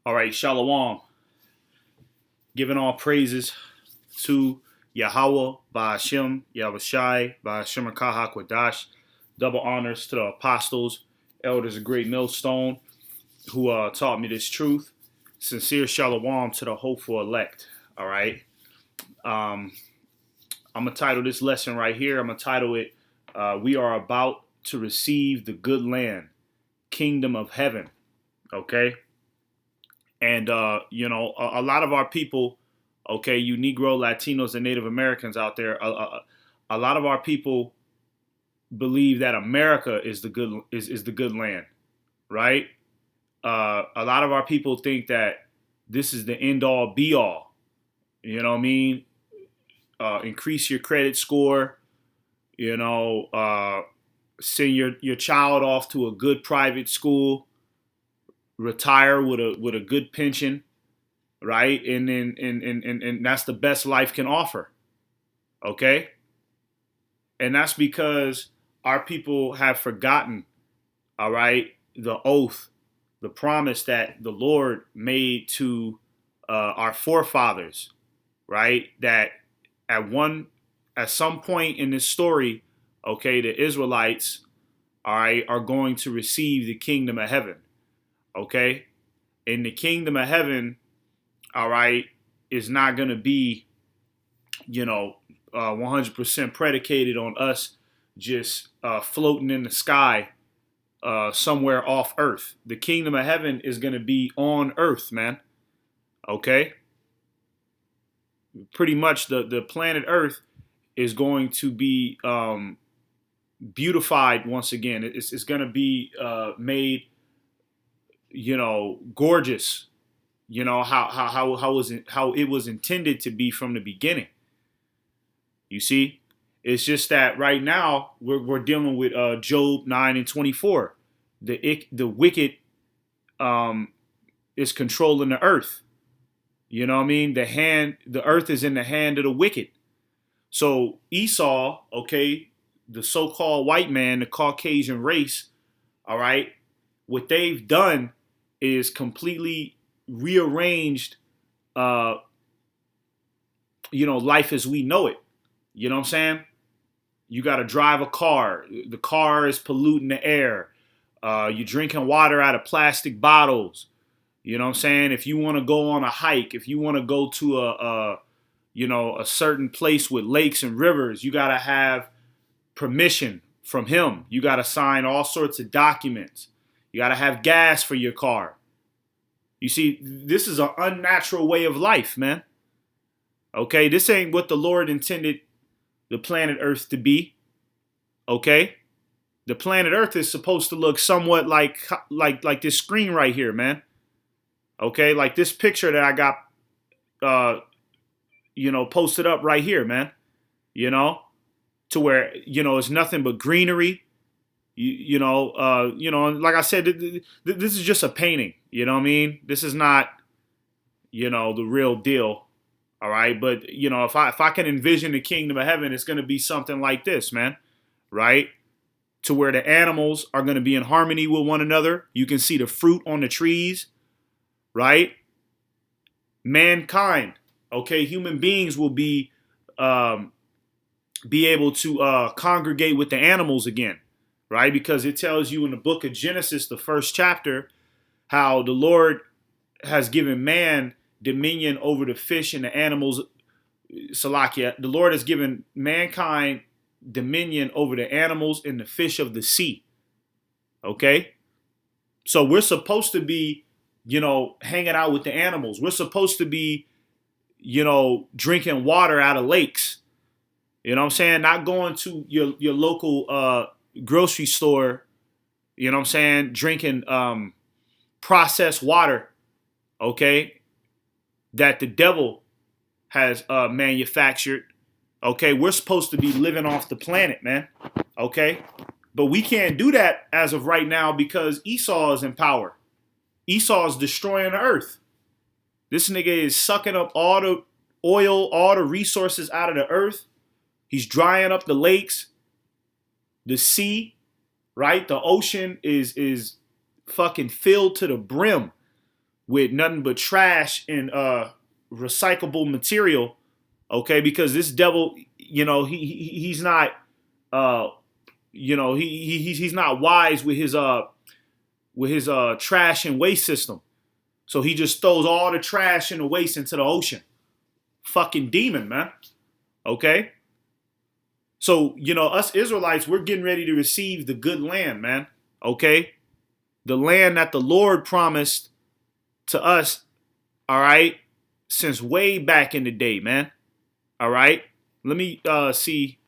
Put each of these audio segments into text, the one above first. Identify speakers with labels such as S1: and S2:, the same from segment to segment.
S1: All right, Shalom. Giving all praises to Yahweh, Ba'ashem, Yahushai, Ba'ashem Kahakwadash. Double honors to the apostles, elders of Great Millstone, who taught me this truth. Sincere Shalom to the hopeful elect. All right. I'm going to title this lesson right here. I'm going to title it, We Are About to Receive the Good Land, Kingdom of Heaven. Okay. And, a lot of our people, okay, you Negro, Latinos, and Native Americans out there, a lot of our people believe that America is the good land, right? A lot of our people think that this is the end all be all. You know what I mean? Increase your credit score, send your child off to a good private school, retire with a good pension, right? And then and that's the best life can offer. Okay? And that's because our people have forgotten, all right, the oath, the promise that the Lord made to our forefathers, right? That at some point in this story, okay, the Israelites, all right, are going to receive the kingdom of heaven. Okay? And the kingdom of heaven, all right, is not going to be, 100% predicated on us just floating in the sky somewhere off earth. The kingdom of heaven is going to be on earth, man. Okay? Pretty much the planet earth is going to be beautified once again. It's going to be made, gorgeous. How it was intended to be from the beginning. You see, it's just that right now we're dealing with Job 9:24. The wicked is controlling the earth. You know what I mean? The earth is in the hand of the wicked. So Esau, okay, the so-called white man, the Caucasian race, all right, what they've done is completely rearranged, life as we know it. You know what I'm saying? You got to drive a car. The car is polluting the air. You're drinking water out of plastic bottles. You know what I'm saying? If you want to go on a hike, if you want to go to a certain place with lakes and rivers, you got to have permission from him. You got to sign all sorts of documents. You got to have gas for your car. You see, this is an unnatural way of life, man. Okay, this ain't what the Lord intended the planet Earth to be. Okay, the planet Earth is supposed to look somewhat like this screen right here, man. Okay, like this picture that I got, posted up right here, man. To where it's nothing but greenery. Like I said, this is just a painting. You know what I mean? This is not, the real deal. All right. But, if I can envision the kingdom of heaven, it's going to be something like this, man. Right. To where the animals are going to be in harmony with one another. You can see the fruit on the trees. Right. Mankind. Okay. Human beings will be able to congregate with the animals again. Right. Because it tells you in the book of Genesis, the first chapter, how the Lord has given man dominion over the fish and the animals. Salakia, the Lord has given mankind dominion over the animals and the fish of the sea. Okay? So we're supposed to be, hanging out with the animals. We're supposed to be, drinking water out of lakes. You know what I'm saying? Not going to your local grocery store, drinking processed water, okay, that the devil has manufactured. Okay, we're supposed to be living off the planet, man. Okay, but we can't do that as of right now because Esau is in power. Esau is destroying the earth. This nigga is sucking up all the oil, all the resources out of the earth. He's drying up the lakes, the sea, right? The ocean is fucking filled to the brim with nothing but trash and recyclable material, okay? Because this devil, he's not, he's not wise with his trash and waste system. So he just throws all the trash and the waste into the ocean. Fucking demon, man. Okay? So, us Israelites, we're getting ready to receive the good land, man. Okay? The land that the Lord promised to us, all right, since way back in the day, man. All right? Let me see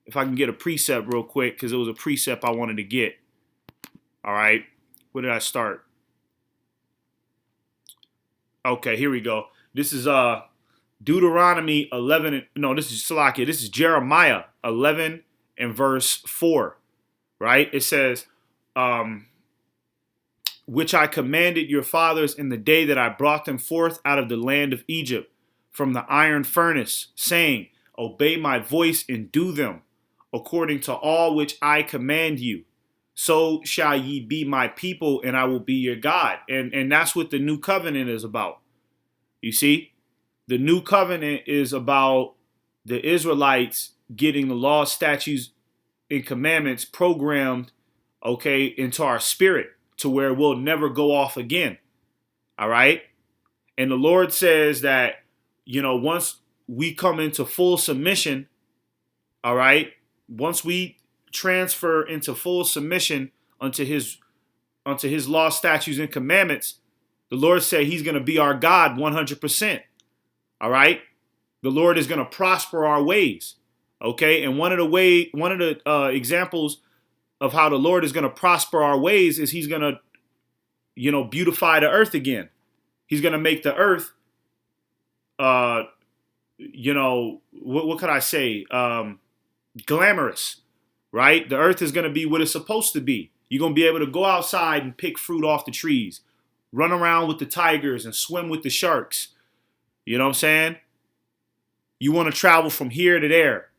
S1: if I can get a precept real quick, because it was a precept I wanted to get. All right? Where did I start? Okay, here we go. This is Deuteronomy 11. No, this is Salakia. This is Jeremiah 11 and verse 4. Right? It says, which I commanded your fathers in the day that I brought them forth out of the land of Egypt from the iron furnace, saying, obey my voice and do them, according to all which I command you. So shall ye be my people, and I will be your God. And that's what the new covenant is about. You see, the new covenant is about the Israelites getting the law, statutes, and commandments programmed, okay, into our spirit to where we'll never go off again. All right. And the Lord says that, once we come into full submission, all right, once we transfer into full submission unto his law, statutes, and commandments, the Lord said he's going to be our God 100%. All right. The Lord is going to prosper our ways. Okay. And one of the examples of how the Lord is going to prosper our ways is he's going to, beautify the earth again. He's going to make the earth, what could I say? Glamorous, right? The earth is going to be what it's supposed to be. You're going to be able to go outside and pick fruit off the trees, run around with the tigers and swim with the sharks. You know what I'm saying? You want to travel from here to there.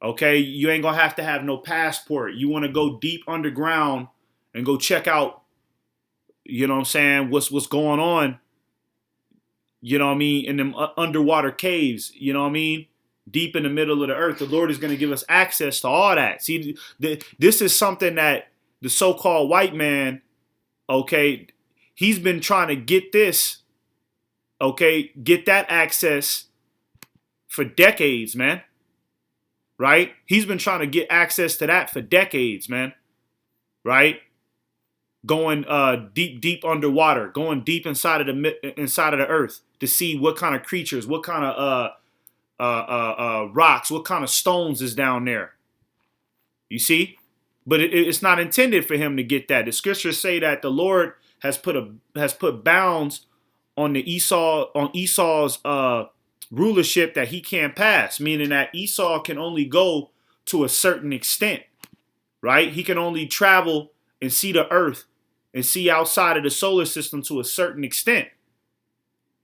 S1: Okay? You ain't going to have no passport. You want to go deep underground and go check out, what's going on, in them underwater caves, deep in the middle of the earth. The Lord is going to give us access to all that. See, this is something that the so-called white man, okay, he's been trying to get this, okay, get that access for decades, man. Right? He's been trying to get access to that for decades, man. Right? Going deep underwater, going deep inside of the earth to see what kind of creatures, what kind of rocks, what kind of stones is down there. You see? But it's not intended for him to get that. The scriptures say that the Lord has put bounds on Esau's rulership that he can't pass, meaning that Esau can only go to a certain extent, right? He can only travel and see the earth and see outside of the solar system to a certain extent,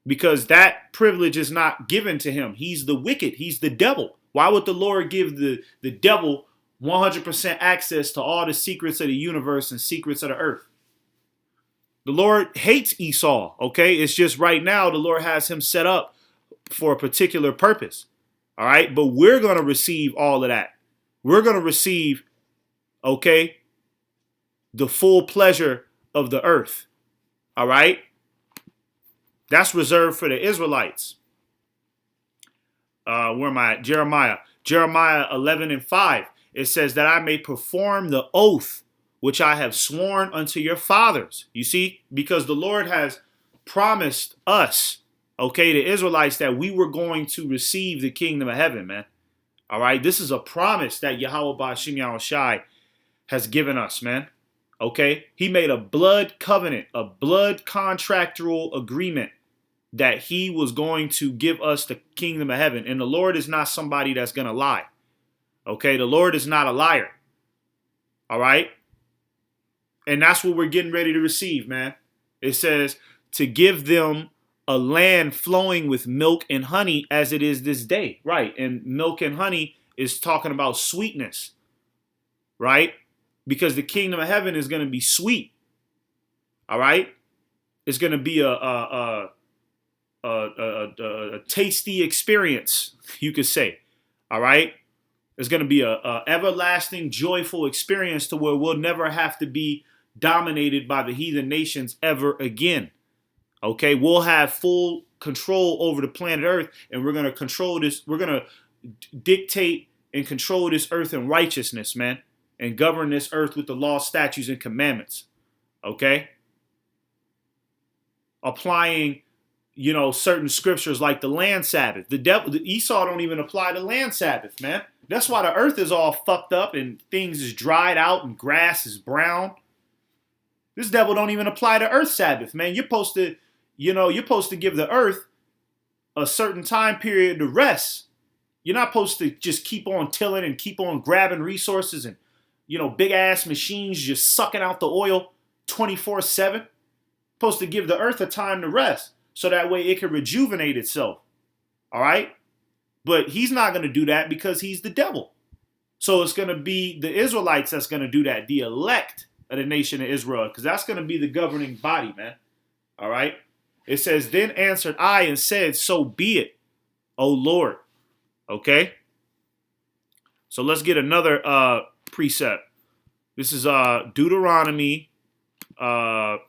S1: because that privilege is not given to him. He's the wicked. He's the devil. Why would the Lord give the devil 100% access to all the secrets of the universe and secrets of the earth? The Lord hates Esau, okay? It's just right now the Lord has him set up for a particular purpose, all right? But we're going to receive all of that. We're going to receive, okay, the full pleasure of the earth, all right? That's reserved for the Israelites. Where am I at? Jeremiah 11 and 5. It says that I may perform the oath which I have sworn unto your fathers. You see, because the Lord has promised us, okay, the Israelites, that we were going to receive the kingdom of heaven, man. All right, this is a promise that Yahweh Ba'ashim Yahushai has given us, man. Okay, he made a blood covenant, a blood contractual agreement that he was going to give us the kingdom of heaven. And the Lord is not somebody that's going to lie. Okay, the Lord is not a liar. All right. And that's what we're getting ready to receive, man. It says to give them a land flowing with milk and honey as it is this day. Right. And milk and honey is talking about sweetness. Right. Because the kingdom of heaven is going to be sweet. All right. It's going to be a tasty experience, you could say. All right. It's going to be a everlasting, joyful experience to where we'll never have to be dominated by the heathen nations ever again. Okay, we'll have full control over the planet Earth, and we're going to control this. We're going to dictate and control this earth in righteousness, man, and govern this earth with the law, statutes, and commandments. Okay, applying, certain scriptures like the land Sabbath. The Esau don't even apply the land Sabbath, man. That's why the earth is all fucked up and things is dried out and grass is brown. This devil don't even apply the earth Sabbath, man. You're supposed to give the earth a certain time period to rest. You're not supposed to just keep on tilling and keep on grabbing resources and, big ass machines just sucking out the oil 24/7. Supposed to give the earth a time to rest so that way it can rejuvenate itself. All right? But he's not going to do that because he's the devil. So it's going to be the Israelites that's going to do that, the elect of the nation of Israel, because that's going to be the governing body, man. All right? It says, then answered I and said, so be it, O Lord. Okay? So let's get another precept. This is Deuteronomy 8,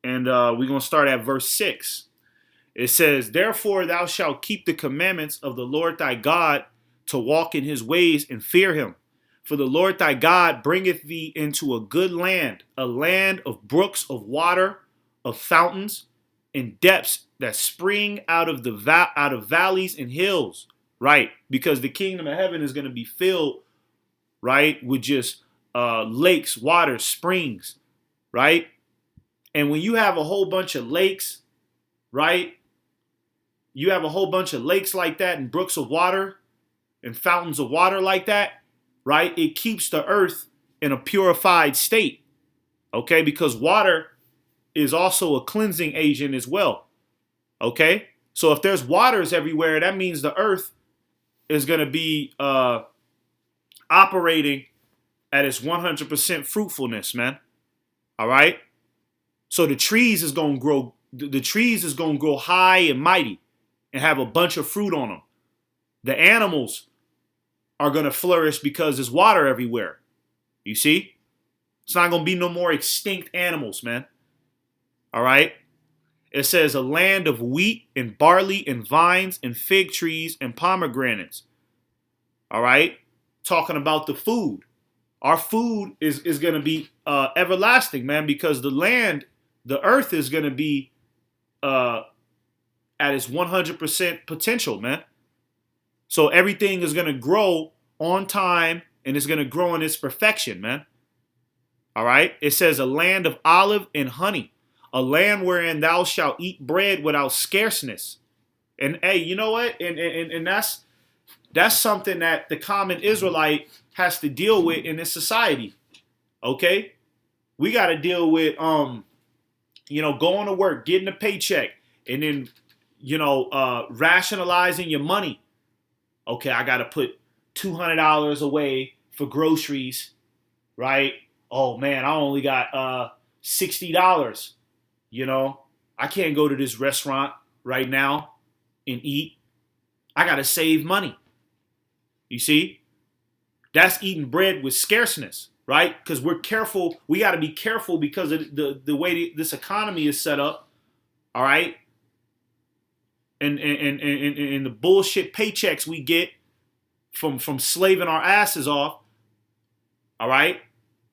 S1: and we're going to start at verse 6. It says, therefore thou shalt keep the commandments of the Lord thy God to walk in his ways and fear him. For the Lord thy God bringeth thee into a good land, a land of brooks of water, of fountains, and depths that spring out of valleys and hills, right? Because the kingdom of heaven is going to be filled, right, with just lakes, water, springs, right? And when you have a whole bunch of lakes, right? You have a whole bunch of lakes like that and brooks of water and fountains of water like that, right? It keeps the earth in a purified state, okay? Because water is also a cleansing agent as well, okay? So if there's waters everywhere, that means the earth is going to be operating at its 100% fruitfulness, man. All right? So the trees is going to grow. The trees is going to grow high and mighty and have a bunch of fruit on them. The animals are going to flourish because there's water everywhere. You see? It's not going to be no more extinct animals, man. All right? It says a land of wheat and barley and vines and fig trees and pomegranates. All right? Talking about the food. Our food is going to be everlasting, man, because the land, the earth is going to be at its 100% potential, man. So everything is going to grow on time and it's going to grow in its perfection, man. All right? It says a land of olive and honey, a land wherein thou shalt eat bread without scarceness. And hey, you know what? And that's something that the common Israelite has to deal with in this society. Okay? We got to deal with going to work, getting a paycheck, and then rationalizing your money. Okay, I got to put $200 away for groceries, right? Oh man, I only got $60. I can't go to this restaurant right now and eat. I got to save money. You see? That's eating bread with scarceness, right? Because we're careful. We got to be careful because of the way this economy is set up, all right? And the bullshit paychecks we get from slaving our asses off, all right?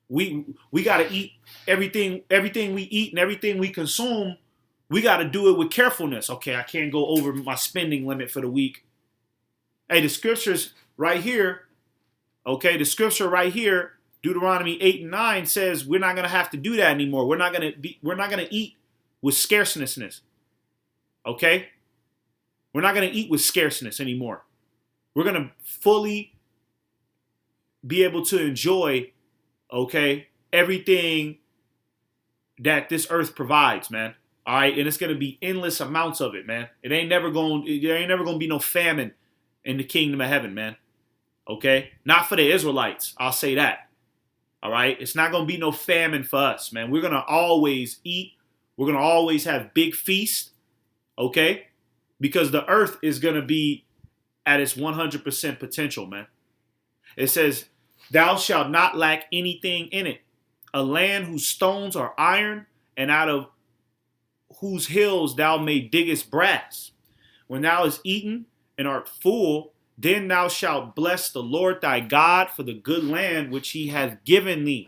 S1: We got to eat everything we eat and everything we consume. We got to do it with carefulness. Okay, I can't go over my spending limit for the week. Hey, the scriptures right here, okay, the scripture right here, Deuteronomy 8 and 9 says we're not going to have to do that anymore. We're not going to eat with scarceness. Okay? We're not going to eat with scarceness anymore. We're going to fully be able to enjoy, okay, everything that this earth provides, man. All right, and it's going to be endless amounts of it, man. There ain't never going to be no famine in the kingdom of heaven, man. Okay? Not for the Israelites, I'll say that. All right. It's not going to be no famine for us, man. We're going to always eat. We're going to always have big feasts. Okay. Because the earth is going to be at its 100% potential, man. It says, thou shalt not lack anything in it. A land whose stones are iron, and out of whose hills thou may diggest brass. When thou hast eaten and art full, then thou shalt bless the Lord thy God for the good land which he hath given thee.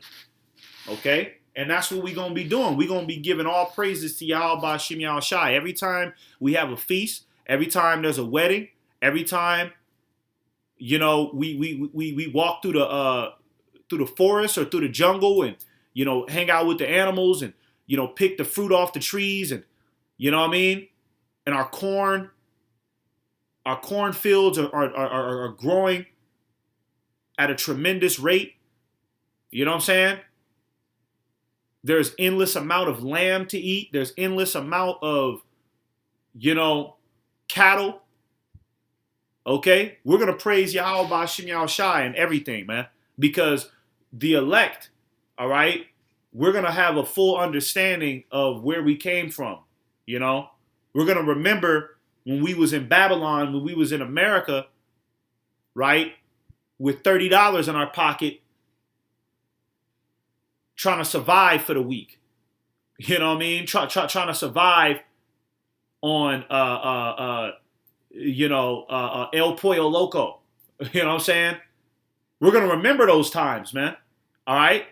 S1: Okay? And that's what we're going to be doing. We're going to be giving all praises to Yahweh Ba'Shem Yahushai. Every time we have a feast, every time there's a wedding, every time, you know, we walk through the forest or through the jungle and, you know, hang out with the animals and, you know, pick the fruit off the trees and, you know what I mean? And our cornfields are growing at a tremendous rate. You know what I'm saying? There's endless amount of lamb to eat. There's endless amount of, you know, cattle. Okay? We're going to praise Yahweh Ba'Shem Yahushai and everything, man. Because the elect, all right, we're going to have a full understanding of where we came from, you know? We're going to remember when we was in Babylon, when we was in America, right, with $30 in our pocket, trying to survive for the week. You know what I mean? Trying to survive on, El Pollo Loco. You know what I'm saying? We're going to remember those times, man. All right?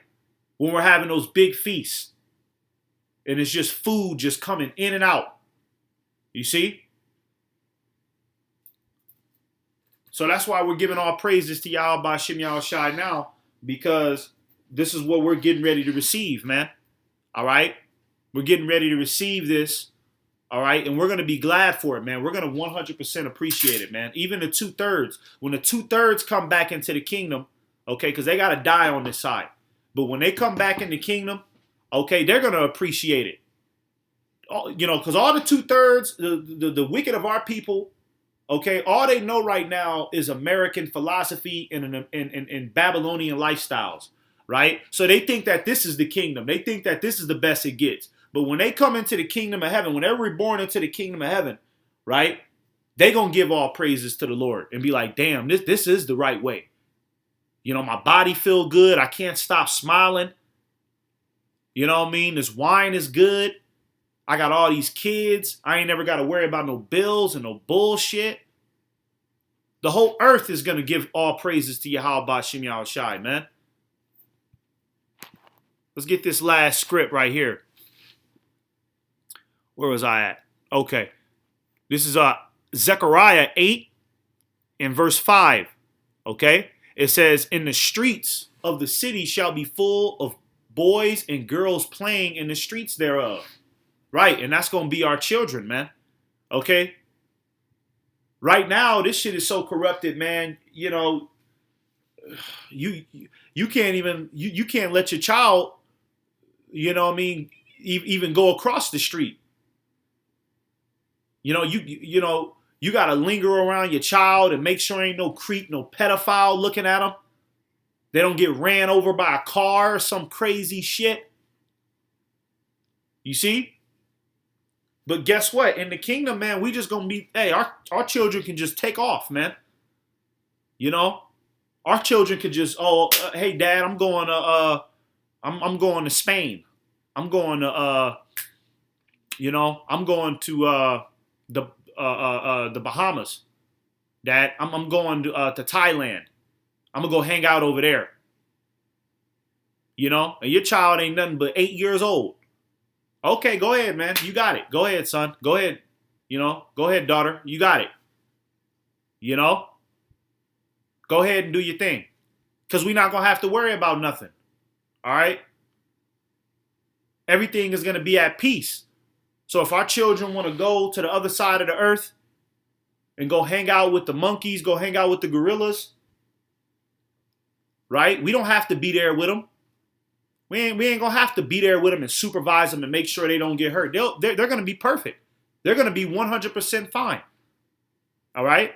S1: When we're having those big feasts. And it's just food just coming in and out. You see? So that's why we're giving all praises to Yahweh Ba'Shem Yahushai now, because this is what we're getting ready to receive, man. All right? We're getting ready to receive this. All right? And we're going to be glad for it, man. We're going to 100% appreciate it, man. Even the 2/3. When the 2/3 come back into the kingdom, okay, because they got to die on this side. But when they come back in the kingdom, okay, they're going to appreciate it. You know, because all the 2/3, the wicked of our people, okay, all they know right now is American philosophy and Babylonian lifestyles, right? So they think that this is the kingdom. They think that this is the best it gets. But when they come into the kingdom of heaven, when they're reborn into the kingdom of heaven, right, they going to give all praises to the Lord and be like, damn, this is the right way. You know, my body feel good. I can't stop smiling. You know what I mean? This wine is good. I got all these kids. I ain't never got to worry about no bills and no bullshit. The whole earth is going to give all praises to Yahweh Ba'Shem Yahushai, man. Let's get this last script right here. Where was I at? Okay. This is Zechariah 8 and verse 5. Okay? It says, in the streets of the city shall be full of boys and girls playing in the streets thereof. Right, and that's going to be our children, man. Okay? Right now, this shit is so corrupted, man. You know, you can't even, you can't let your child, you know what I mean, even go across the street. You know, you got to linger around your child and make sure ain't no creep, no pedophile looking at them. They don't get ran over by a car or some crazy shit. You see? But guess what? In the kingdom, man, we just going to be, hey, our children can just take off, man. You know? Our children could just, hey, Dad, I'm going to, I'm going to Spain. I'm going to, I'm going to the Bahamas. Dad, I'm going to Thailand. I'm going to go hang out over there. You know? And your child ain't nothing but 8 years old. Okay, go ahead, man. You got it. Go ahead, son. Go ahead. You know? Go ahead, daughter. You got it. You know? Go ahead and do your thing. Because we're not going to have to worry about nothing. All right? Everything is going to be at peace. So if our children want to go to the other side of the earth and go hang out with the monkeys, go hang out with the gorillas, right? We don't have to be there with them. We ain't going to have to be there with them and supervise them and make sure they don't get hurt. They're going to be perfect. They're going to be 100% fine. All right?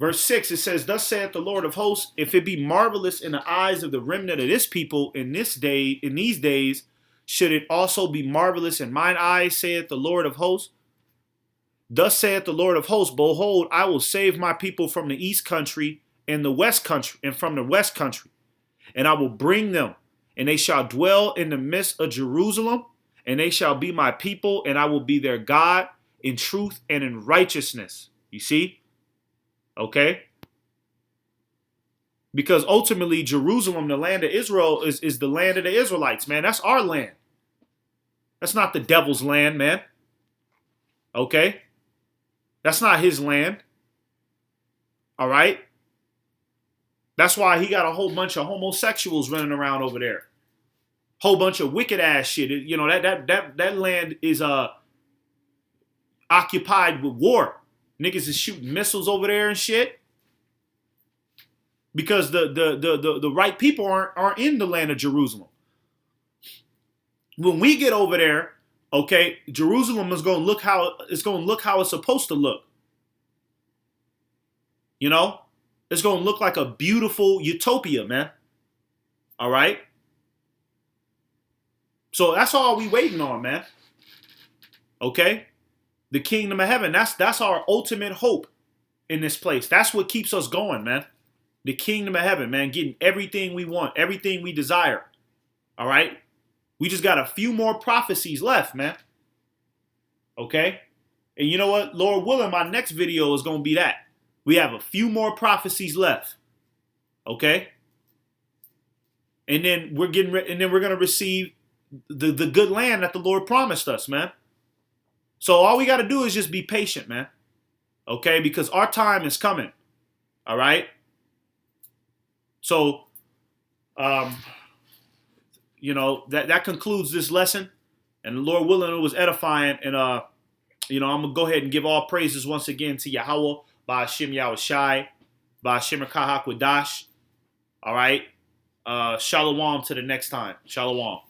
S1: Verse 6, it says, thus saith the Lord of hosts, if it be marvelous in the eyes of the remnant of this people in these days, should it also be marvelous in mine eyes, saith the Lord of hosts? Thus saith the Lord of hosts, behold, I will save my people from the east country and the west country, and from the west country, and I will bring them, and they shall dwell in the midst of Jerusalem, and they shall be my people, and I will be their God in truth and in righteousness. You see? Okay? Because ultimately, Jerusalem, the land of Israel, is the land of the Israelites, man. That's our land. That's not the devil's land, man. Okay? That's not his land. All right? That's why he got a whole bunch of homosexuals running around over there. Whole bunch of wicked ass shit. You know, that land is occupied with war. Niggas is shooting missiles over there and shit. Because the right people aren't in the land of Jerusalem. When we get over there, okay, Jerusalem is gonna look how it's supposed to look. You know? It's gonna look like a beautiful utopia, man. All right? So that's all we waiting on, man. Okay? The kingdom of heaven. That's our ultimate hope in this place. That's what keeps us going, man. The kingdom of heaven, man. Getting everything we want, everything we desire. All right? We just got a few more prophecies left, man. Okay? And you know what? Lord willing, my next video is going to be that. We have a few more prophecies left. Okay? And then we're going to receive the good land that the Lord promised us, man. So all we got to do is just be patient, man. Okay? Because our time is coming. All right? So, you know, that concludes this lesson. And the Lord willing, it was edifying. And, you know, I'm going to go ahead and give all praises once again to Yahweh, by Hashem Yahushai, by Hashem Kahak Wadash. All right? Shalom to the next time. Shalom.